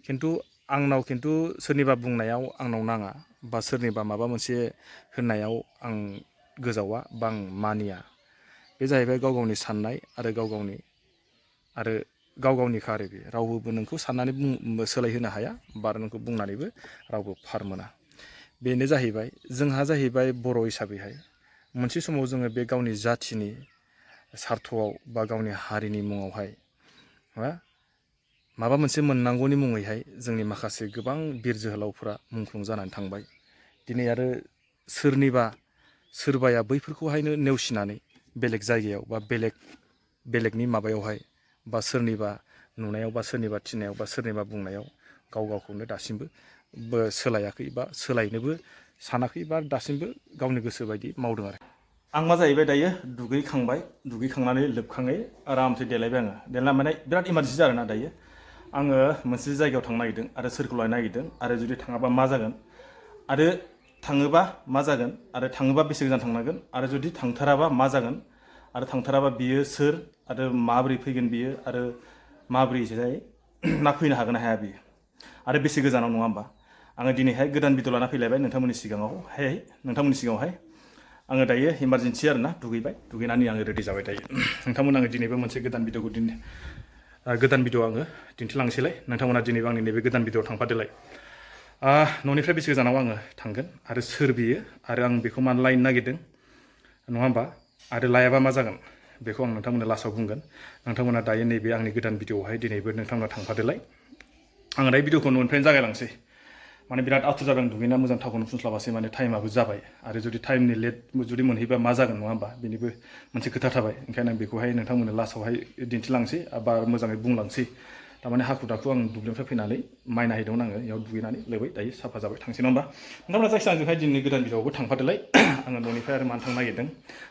खिन्थु आंनाव सोरनिबा बुंनायाव आंनाव नाङा बा सोरनिबा माबा मोनसे होननायाव आं गोजावा बा आं मानिया। बे जाहैबाय गाव गावनि साननाय आरो गाव गावनिखा आरो बे रावबो नोंखौ साननानै सोलायहोनो हाया बा नोंखौ बुंनानैबो रावबो फार मोना। बेनो जाहैबाय जोंहा जाहैबाय बर' हिसाबैहाय मोनसे समाव जोङो बे गावनि जाथिनि सार्थआव बा गावनि हारिनि मुङावहाय माबा मोनसे मोननांगौनि मुङैहाय जोंनि माखासे गोबां बिर जोहोलावफोरा मुंख्लं जानानै थांबाय। दिनै आरो सोरबाया बैफोरखौहायनो नेवसिनानै बेलेग जायगायाव बा बेलेगनि माबायावहाय बा सोरनिबा नुनायाव बा सोरनिबा थिननायाव बा सोरनिबा बुंनायाव गावखौनो दासिमबो सोलायाखै बा सोलायनोबो सानाखै बा दासिमबो गावनि गोसो बायदि मावदों आरो। आं मा जाहैबाय दायो दुगैखांनानै लोबखाङै आरामसे देलायबाय आङो। देलायना माने बिराद इमारजेन्सि आरोना दायो। आङो मोनसे जायगायाव थांनो नागिरदों आरो सोरखौ लायनो नागिरदों आरो जुदि थाङाबा मा जागोन आरो थाङोबा मा जागोन आरो थाङोबा बेसे गोजान थांनांगोन आरो जुदि थांथाराबा मा जागोन आरो थांथाराबा बियो सोर आरो माबोरै फैगोन बियो आरो माबोरैहाय ना फैनो हागोन ना हाया बियो आरो बेसे गोजानाव नङा होमबा। आङो दिनैहाय गोदान भिडिअ लाना फैलायबाय नोंथांमोननि सिगाङाव आङो दायो इमारजेन्सि आरोना दुगैनानै आङो रेडि जाबाय दायो। नोंथांमोन आङो दिनैबो मोनसे गोदान भिडिअ आङो दिन्थिलांसैलाय। नोंथांमोना दिनैबो आंनि नैबे गोदान भिडिअआव थांफादोलाय। न'निफ्राय बेसे गोजानाव आङो थांगोन आरो सोर बियो आरो आं बेखौ मानो लायनो नागिरदों नङा होमबा आरो लायाबा मा जागोन बेखौ आं नोंथांमोननो लास्टआव बुंगोन। नोंथांमोना दायो नैबे आंनि गोदान भिडिअआवहाय दिनैबो नोंथांमोना थांफादोलाय। आङो दायो भिडिअखौ न'निफ्रायनो जागायलांसै। माने बिराद आथुर जादों दुगैना मोजां थावखौनो फुनस्लाबासै माने टाइमाबो जाबाय आरो जुदि टाइमनि लेट जुदि मोनहैबा मा जागोन नङा होमबा बेनिबो मोनसे खोथा थाबाय। ओंखायनो आं बेखौहाय नोंथांमोननो लास्टआवहाय दिन्थिलांसै बा मोजाङै बुंलांसै। थारमाने हाखु दाखु आं दुब्लिनिफ्राय फैनानै माइ नायहैदोंमोन आङो बेयाव दुगैनानै लोबै दायो साफा जाबाय थांसै नङा होमबा। नोंथांमोना जायखिजाया आंजोंहाय दिनै गोदान भिडिअआवबो थांफादोलाय। आङो न'निफ्राय आरो मानो थांनो नागिरदों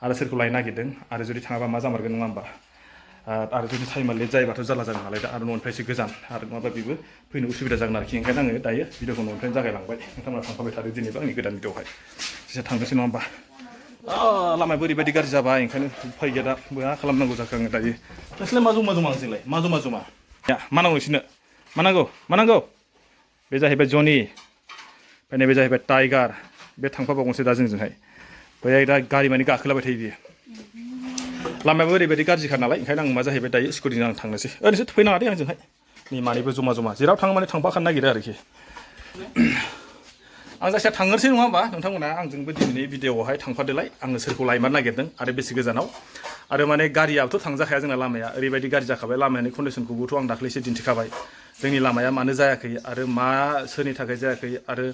आरो सोरखौ लायनो नागिरदों आरो जुदि थाङाबा मा जामारगोन नङा होमबा। आरो जुदि टाइमा लेट जायोबाथ' जारला जागोन नालाय दा आरो न'निफ्राय एसे गोजान आरो नङाबा बेबो फैनो उसुबिदा जागोन आरोखि। ओंखायनो आङो दायो भिडिअखौ न'निफ्रायनो जागायलांबाय। नोंथांमोना थांफाबाय थादो दिनैबो आंनि गोदान भिडिअआवहाय एसे थांनोसै नङा होमबा। लामायाबो ओरैबायदि गाज्रि जाबाय ओंखायनो उफाय गैया दा मा खालामनांगौ जाखो आङो दायो। नोंसोरलाय मा जमा नोंसोरलाय मा जमा मा नांगौ नोंसोरनो मा नांगौ बे जाहैबाय जनि ओमफ्राय नैबे जाहैबाय टाइगार बे थांफाबावगोनसो दा जोंजोंहाय बैहाय दा गारि मानि गाखोलाबाय थायो बियो। लामायाबो ओरैबायदि गाज्रिखा नालाय ओंखायनो आं मा जाहैबाय दायो स्कुटिजों आं थांनोसै। ओरैनोसो फैनाङा दे आंजोंहाय नै मानैबो जमा जेराव थाङो माने थांफाखानो नागिरो आरोखि। आं जायखिया थांनोसै नङा होमबा नोंथांमोना आंजोंबो दिनैनि भिडिअआवहाय थांफादोलाय। आङो सोरखौ लायमारनो नागिरदों आरो बेसे गोजानाव आरो माने गारियाबोथ' थांजाखाया जोंना लामाया ओरैबायदि गाज्रि जाखाबाय। लामानि कन्डिसनखौबोथ' आं दाख्लैसो दिन्थिखाबाय। जोंनि लामाया मानो जायाखै आरो मा सोरनि थाखाय जायाखै आरो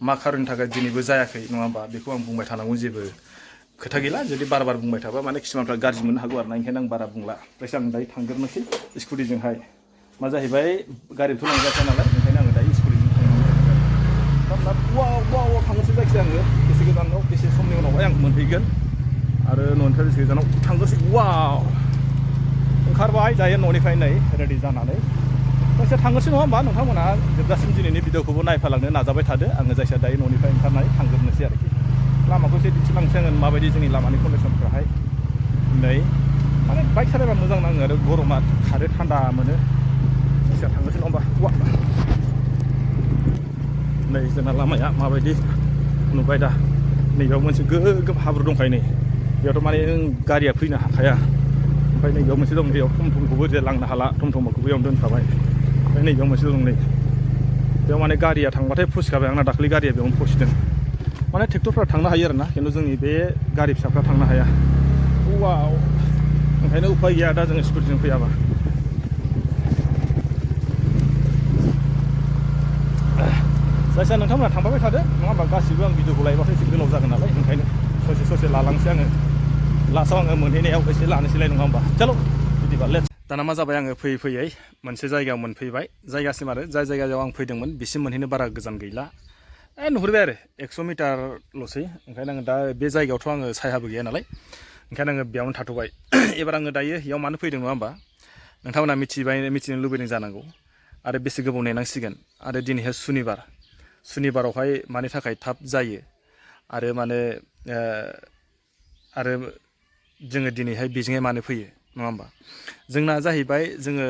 मा खारननि थाखाय दिनैबो जायाखै नङा होमबा बेखौ आं बुंबाय थानांगौ जेबो खोथा गैला। जुदि बार बुंबाय थाबा माने किसुमानफ्रा गाज्रि मोननो हागौ आरोना। ओंखायनो आं बारा बुंला। जायखिया आं दायो थांग्रोनोसै स्कुटिजोंहाय मा जाहैबाय गारिथ' लांजाखाया नालाय ओंखायनो आङो दायो स्कुटिजों थांनोसै। जायखिया आङो बेसे गोजानाव बेसे समनि उनावहाय आं मोनहैगोन आरो न'निफ्राय बेसे गोजानाव थांनोसै। ओंखारबाय दायो न'निफ्राय नै रेडि जानानै जायखिया थांनोसै नङा होमबा। नोंथांमोना जोबजासिम दिनैनि भिडिअखौबो नायफालांनो नाजाबाय थादो। आङो जायखिया दायो न'निफ्राय ओंखारनानै थांग्रोनोसै आरोखि। लामाखौ एसे दिन्थिलांसै आङो माबायदि जोंनि लामानि कन्डिसनफ्राहाय। नै माने बाइक सालायबा मोजां नाङो आरो गरमा खारो थान्दा मोनो। जायखिया थांनोसै नङा होमबा। नै जोंना लामाया माबायदि नुबाय दा नैबेयाव मोनसे गोगोम हाब्रु दंखायो। नै बेयावथ' माने गारिया फैनो हाखाया। ओमफ्राय नैबेयाव मोनसे दं बेयाव टमटमखौबो जे लांनो हाला टमटमखौबो बेयावनो दोनखाबाय। ओमफ्राय नैबेयाव मोनसे दं नै बेयाव माने गारिया थांबाथाय फसिखाबाय। आंना दाखालि गारिया बेयावनो फसिदों। माने ट्रेक्टरफ्रा थांनो हायो आरोना खिन्थु जोंनि बे गारि फिसाफ्रा थांनो हाया। ओंखायनो उफाय गैया दा जोङो स्कुटिजों फैयाबा। जायखिया नोंथांमोना थांफाबाय थादो नङा होमबा। गासिबो आं भिडिअखौ लायोबाथाय एसे गोलाव जागोन नालाय ओंखायनो ससे लालांसै आङो। लास्टआव आङो मोनहैनायाव एसे लानोसैलाय नङा होमबा। चलो बिदिबा दाना मा जाबाय आङो फैयै मोनसे जायगायाव मोनफैबाय। जायगासिम आरो जाय जायगायाव आं फैदोंमोन बिसिम मोनहैनो बारा गोजान गैला। नुहुरबाय आरो 100 मिटारल'सै। ओंखायनो आङो दा बे जायगायावथ' आङो सायहाबो गैया नालाय ओंखायनो आङो बेयावनो थाथ'बाय। एबार आङो दायो बेयाव मानो फैदों नङा होमबा। नोंथांमोना मिथिनो लुबैदों जानांगौ आरो बेसे गोबाव नेनांसिगोन आरो दिनैहाय सुनिबारावहाय मानि थाखाय थाब जायो आरो माने आरो जोङो दिनैहाय बेजोंहाय मानो फैयो नङा होमबा। जोंना जाहैबाय जोङो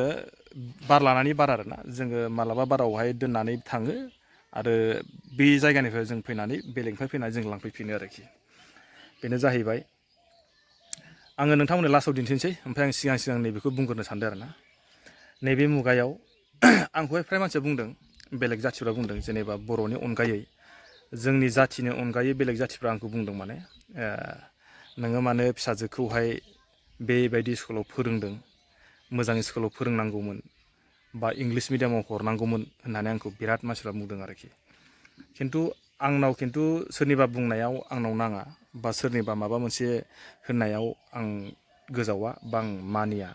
बार लानानै बार आरोना जोङो मालाबा बारावहाय दोननानै थाङो आरो बे जायगानिफ्राय जों फैनानै बेलेगनिफ्राय फैनानै जों लांफैफिनो आरोखि बेनो जाहैबाय आङो नोंथांमोननो लास्टआव दिन्थिनोसै ओमफ्राय आं सिगां नैबेखौ बुंग्रोनो सानदों आरोना नैबे मुगायाव आंखौहाय फ्राय मानसिया बुंदों बेलेग जाथिफ्रा बुंदों जेनेबा बर'नि अनगायै जोंनि जाथिनि अनगायै बेलेग जाथिफ्रा आंखौ बुंदों माने नोङो मानो फिसाजोखौहाय बेबायदि स्कुलाव फोरोंदों मोजां स्कुलाव फोरोंनांगौमोन बा इंलिस मिडियामाव हरनांगौमोन होननानै आंखौ बिराद मानसिफ्रा बुंदों आरोखि आंनाव खिन्थु सोरनिबा बुंनायाव आंनाव नाङा बा सोरनिबा माबा मोनसे होननायाव आं गोजावा बा आं मानिया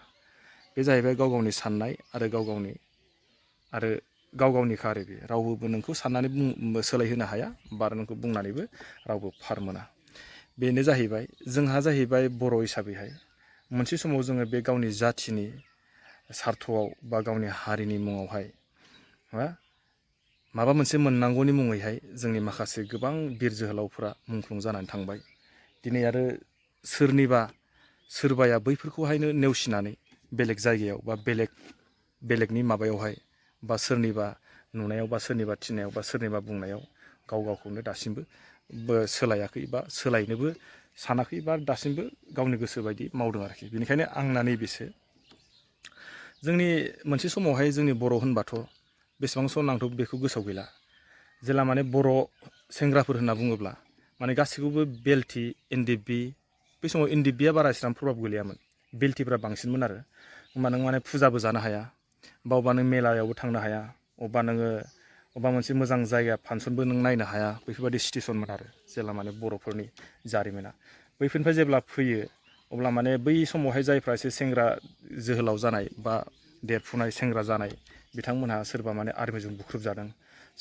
बे जाहैबाय गाव गावनि साननाय आरो गाव गावनिखा आरो बे रावबो नोंखौ साननानै सोलायहोनो हाया बा नोंखौ बुंनानैबो रावबो फार मोना बेनो जाहैबाय जोंहा जाहैबाय बर' हिसाबैहाय मोनसे समाव जोङो बे गावनि जाथिनि सार्थआव बा गावनि हारिनि मुङावहाय माबा मोनसे मोननांगौनि मुङैहाय जोंनि माखासे गोबां बिर जोहोलावफोरा मुंख्लं जानानै थांबाय दिनै आरो सोरबाया बैफोरखौहायनो नेवसिनानै बेलेग जायगायाव बा बेलेगनि माबायावहाय बा सोरनिबा नुनायाव बा सोरनिबा थिननायाव बा सोरनिबा बुंनायाव गावखौनो दासिमबो सोलायाखै बा सोलायनोबो सानाखै बा दासिमबो गावनि गोसो बायदि मावदों आरोखि बेनिखायनो आंना नैबेसो जोंनि मोनसे समावहाय जोंनि बर' होनबाथ' बेसेबां सम आंथ' बेखौ गोसोआव गैला जेला माने बर' सेंग्राफोर होनना बुङोब्ला माने गासैखौबो बेल्टि एनडिएफबि बे समाव एनडिएफबिया बारा इसिबां प्रभाब गोलैयामोन बेल्टिफ्रा बांसिनमोन आरो होमबा नों माने फुजाबो जानो हाया बा अबेबा नों मेलायावबो थांनो हाया अबेबा मोनसे मोजां जायगा फांसनबो नों नायनो हाया बेफोरबायदि सिटुवेसनमोन आरो जेला माने बर'फोरनि जारिमिना बैफोरनिफ्राय जेब्ला फैयो अब्ला माने बै समावहाय जायफ्रा एसे सेंग्रा जोहोलाव जानाय बा देरफुनाय सेंग्रा जानाय बिथांमोनहा सोरबा माने आर्मिजों बुख्रुबजादों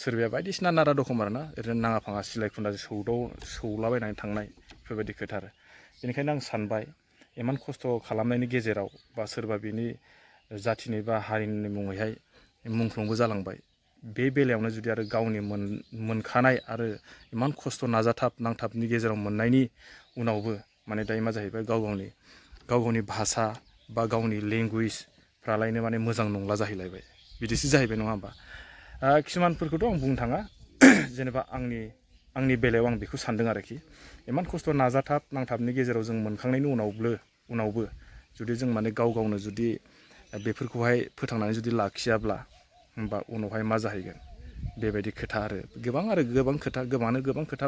सोरबाया बायदिसिना नारा दखम आरोना ओरैनो नाङा फाङा सिलाय खुन्दाजों सौलाबायनानै थांनाय बेफोरबायदि खोथा आरो बेनिखायनो आं सानबाय इमान खस्थ' खालामनायनि गेजेराव बा सोरबा बिनि जाथिनि बा हारिनि मुङैहाय मुंख्लंबो जालांबाय बे बेलायावनो जुदि आरो गावनि मोनखानाय आरो इमान खस्थ' नांथाबनि गेजेराव मोननायनि उनावबो माने दायो मा जाहैबाय गाव गावनि भाषा बा गावनि लेंगुवेजफ्रालायनो माने मोजां नंला जाहैलायबाय बिदिसो जाहैबाय नङा होमबा किसुमानफोरखौथ' आं बुंनो थाङा जेनेबा आंनि बेलायाव आं बेखौ सानदों आरोखि इमान खस्थ' नांथाबनि गेजेराव जों मोनखांनायनि उनावबो जुदि जों माने गावनो जुदि बेफोरखौहाय फोथांनानै जुदि लाखियाब्ला होमबा उनावहाय मा जाहैगोन बेबायदि खोथा आरो गोबां खोथा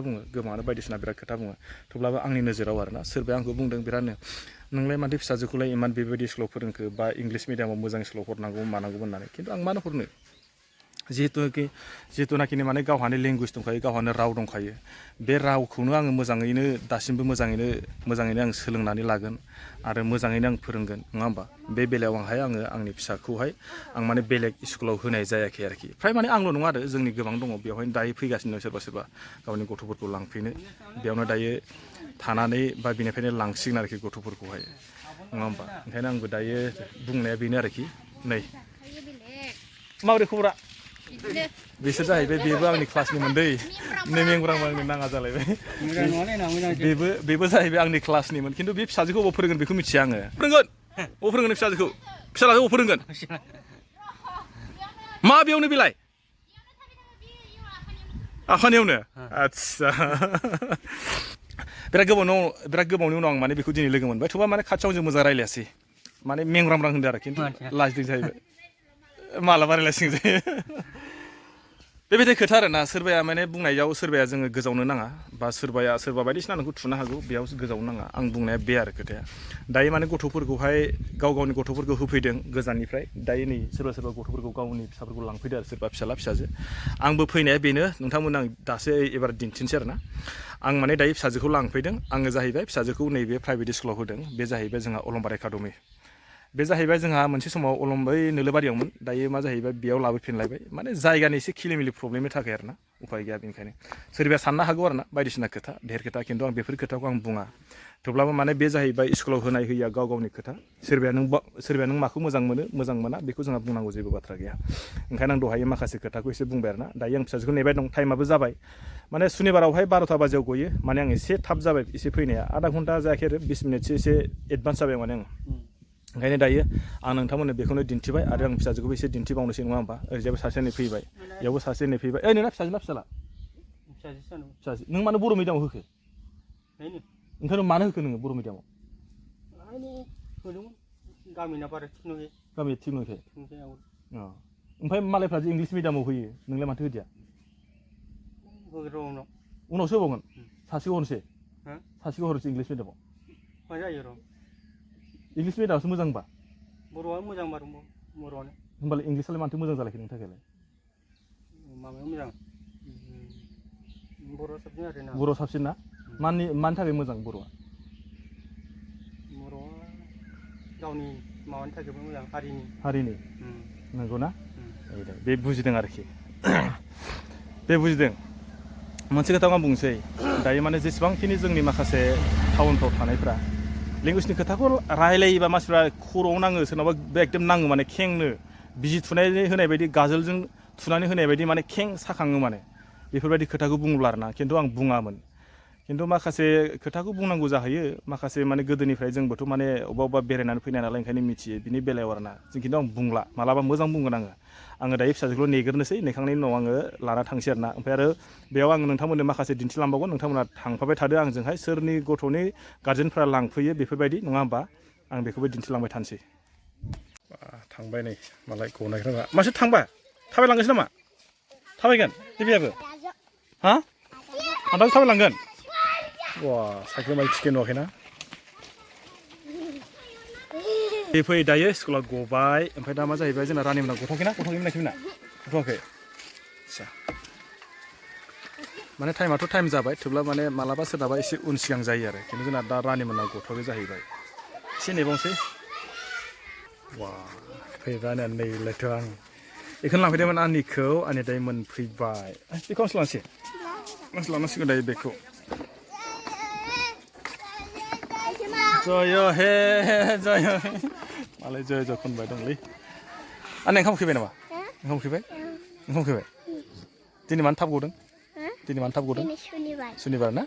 बुङो गोबाङानो बायदिसिना बिराद खोथा बुङो थेवब्लाबो आंनि नोजोराव आरोना सोरबाया आंखौ बुंदों बिरादनो नोंलाय माथो फिसाजोखौलाय इमान बेबायदि स्कुलाव फोरोंखो बा इंलिस मिडियामाव मोजां स्कुलाव हरनांगौ मानांगौ होननानै खिन्थु आं मानो हरनो जिहेतुनाखि माने गावहानो लेंगुवेज दंखायो गावहानो राव दंखायो बे रावखौनो आङो दासिमबो मोजाङैनो आं सोलोंनानै लागोन आरो मोजाङैनो आं फोरोंगोन नङा होमबा बे बेलायाव आंनि फिसाखौहाय आं माने बेलेग स्कुलाव होनाय जायाखै आरोखि फ्राय माने आंल' नङा आरो जोंनि गोबां दङ बेवहायनो दायो फैगासिनो सोरबा गावनि गथ'फोरखौ लांफैनो बेयावनो दायो थानानै बा बिनिफ्रायनो लांसिगोन आरोखि गथ'फोरखौहाय नङा होमबा ओंखायनो आंबो दायो बुंनाया बेनो आरोखि नै माबोरै खबरा बिसोर जाहैबाय बेबो आंनि क्लासनिमोन दै नै मेंग्रां आंनो नाङा जालायबाय बेबो जाहैबाय आंनि क्लासनिमोन खिन्थु बे फिसाजोखौ अबाव फोरोंगोन बेखौ मिथिया आङो फोरोंगोन फिसाजोखौ अबाव फोरोंगोन बेयावनो बेलाय आफानियावनो आदसा बिराद गोबावनि उनाव आं माने बेखौ दिनै लोगो मोनबाय थेवबा माने खाथियाव जों मोजां रायलायासै माने मेंग्रां होनदों आरो खिन्थु लाजिदों जाहैबाय मालाबा रायलायसिगोन जायो बेबायदि खोथा आरोना सोरबाया माने बुंनायाव सोरबाया जोङो गोजावनो नाङा बा सोरबा बायदिसिना नोंखौ थुनो हागौ बेयाव गोजावनो नाङा आं बुंनाया बे आरो खोथाया दायो माने गथ'फोरखौहाय गावनि गथ'फोरखौ होफैदों गोजाननिफ्राय दायो नै सोरबा गथ'फोरखौ गावनि फिसाफोरखौ लांफैदो आरो सोरबा फिसाजो आंबो फैनाया बेनो नोंथांमोन आं दासो एबार दिन्थिनोसै आरोना आं माने दायो फिसाजोखौ लांफैदों आङो जाहैबाय फिसाजोखौ नैबे प्राइभेट स्कुलाव होदों बे जाहैबाय जोंहा अलंबार एकाडेमि बे जाहैबाय जोंहा मोनसे समाव बै नोलोबारियावमोन दायो मा जाहैबाय बेयाव लाबोफिनलायबाय माने जायगानि एसे खिलिमिलि प्रब्लेमनि थाखाय आरोना उफाय गैया बेनिखायनो सोरबाया साननो हागौ आरोना बायदिसिना खोथा ढेर खोथा खिन्थु आं बेफोर खोथाखौ आं बुङा थेवब्लाबो माने बे जाहैबाय स्कुलाव होनाय होयिया गावनि खोथा सोरबाया नों माखौ मोजां मोना बेखौ जोंहा बुंनांगौ जेबो बाथ्रा गैया ओंखायनो आं दहाय माखासे खोथाखौ एसे बुंबाय आरोना दायो आं फिसाजोखौ नेबाय दं टाइमाबो जाबाय माने सुनिबारावहाय 12टा बाजियाव गयो माने आं एसे थाब जाबाय एसे फैनाया आधा घन्टा जायाखै आरो 20 मिनिटसो एसे एडभान्स जाबाय माने आं ओंखायनो दायो आं नोंथांमोननो बेखौनो दिन्थिबाय आरो आं फिसाजोखौबो एसे दिन्थिबावनोसै नङा होमबा ओरैजायबो सासे नै फैबाय बेयावबो सासे नै फैबाय ओइ नोंना फिसाजोना फिसाला फिसाजो नों मानो बर' मिडियामाव होखो ओंखायनो मानो होखो नोङो बर' मिडियामाव गामिया थिग नंखाय ओमफ्राय मालायफ्रा जे इंलिस मिडियामाव होयो नोंलाय माथो होदिया उनावसो होबावगोन सासेखौ हरनोसै सासेखौ हरनोसै इंलिस मिडियामाव इंलिस मिडियामावसो मोजां होनबा बर'आ मोजां बारु बर'आनो होमबालाय इंलिसालाय माथो मोजां जालायखो नोंनि थाखायलाय माबाया मोजां बर' साबसिन आरो ना बर' साबसिन ना मानि थाखाय मोजां बर'आ गावनि माबानि थाखायबो मोजां हारिनि नंगौ ना बे बुजिदों आरोखि बे बुजिदों मोनसे खोथा आं बुंनोसै दायो माने जेसेबांखिनि जोंनि माखासे टाउनफ्राव थानायफ्रा लेंगुवेजनि खोथाखौ रायलायोबा मानसिफ्रा खर'आव नाङो सोरनावबा एकदम नाङो माने खेंनो बिजि थुनाय होनाय बायदि गाजोलजों थुनानै होनाय बायदि माने खें साखाङो माने बेफोरबायदि खोथाखौ बुङोब्ला आरोना खिन्थु आं बुङामोन खिन्थु माखासे खोथाखौ बुंनांगौ जाहैयो माखासे माने गोदोनिफ्राय जोंबोथ' माने अबेबा बेरायनानै फैनाय नालाय ओंखायनो मिथियो बिनि बेलायाव आरोना जों खिन्थु आं बुंला मालाबा मोजां बुंगोन आङो दायो फिसाजोखौल' नेग्रोनोसै नेखांनायनि उनाव आङो लाना थांसै आरोना ओमफ्राय आरो बेयाव आं नोंथांमोननो माखासे दिन्थिलांबावगोन नोंथांमोना थांफाबाय थादो आंजोंहाय सोरनि गथ'नि गार्जेनफ्रा लांफैयो बेफोरबायदि नङा होमबा आं बेखौबो दिन्थिलांबाय थानोसै थांबाय नै मालाय गनायफ्रा मासो थांबा थाबायलांगोनसो नामा थाबायगोन दिबियाबो हा आदाबो थाबायलांगोन वा साइकेल माइ टिकेट नुवाखैना फै दायो स्कुलाव गबाय ओमफ्राय दा मा जाहैबाय जोंना रानिमोना गथ'वाखैना गथ'वाखैमोना गथ'वाखै आदसा माने टाइमाथ' टाइम जाबाय थेवब्ला माने मालाबा सोरनाबा एसे उन सिगां जायो आरो खिन्थु जोंना दा रानिमोना गथ'वाखै जाहैबाय एसे नेबावनोसै वा फैबाय नैलायथ' आं बेखौनो लांफैदोंमोन आंनिखौ आंनि दायो मोनफैबाय बेखौ आंसो लांसै आंसो लांनांसिगोन दायो बेखौ जय हे जय मालाय जय जय खनबाय दंलै आंना ओंखाम उखैबाय नामा ओंखाम उखैबाय दिनै मानो थाब गदों सुनिबार ना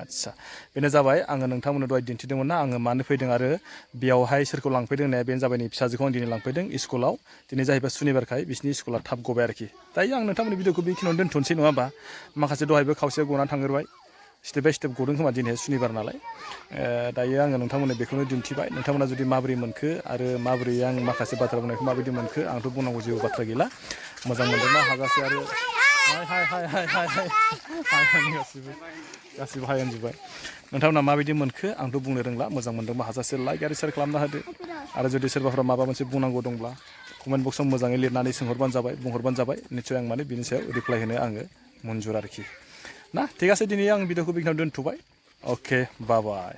आदसा बेनो जाबाय आङो नोंथांमोननो दहाय दिन्थिदोंमोन ना आङो मानो फैदों आरो बेयावहाय सोरखौ लांफैदों होननाया बेनो जाबाय नै फिसाजोखौ आं दिनै लांफैदों स्कुलाव दिनै जाहैबाय सुनिबारखाय बिसिनि स्कुला थाब गबाय आरोखि दायो आं नोंथांमोननि भिडिअखौ बेखिनियावनो दोनथ'नोसै नङा होमबा माखासे दहायबो खावसेया गनानै थांग्रोबाय स्टेप बाय स्टेप गदों खोमा दिनै सुनिबार नालाय दायो आङो नोंथांमोननो बेखौनो दिन्थिबाय नोंथांमोना जुदि माबोरै मोनखो आरो माबोरै आं माखासे बाथ्रा बुंनायखौ माबायदि मोनखो आंथ' बुंनांगौ जेबो बाथ्रा गैला मोजां मोनदोंना हाजासे आरो गासिबो हाय होनजोब्बाय नोंथांमोना माबायदि मोनखो आंथ' बुंनो रोंला मोजां मोनदोंबा हाजासे लाइक आरो शेयार खालामना होदो आरो जुदि सोरबाफोरा माबा मोनसे बुंनांगौ दंब्ला कमेन्ट बक्सआव मोजाङै लिरनानै बुंहरबानो जाबाय निस्सय आं माने बिनि सायाव रिप्लाय होनो आङो मन्जुर आरोखि ना थिग আছে दिनै आं भिडिअखौ बेखिनियाव दोनथ'बाय अके बाय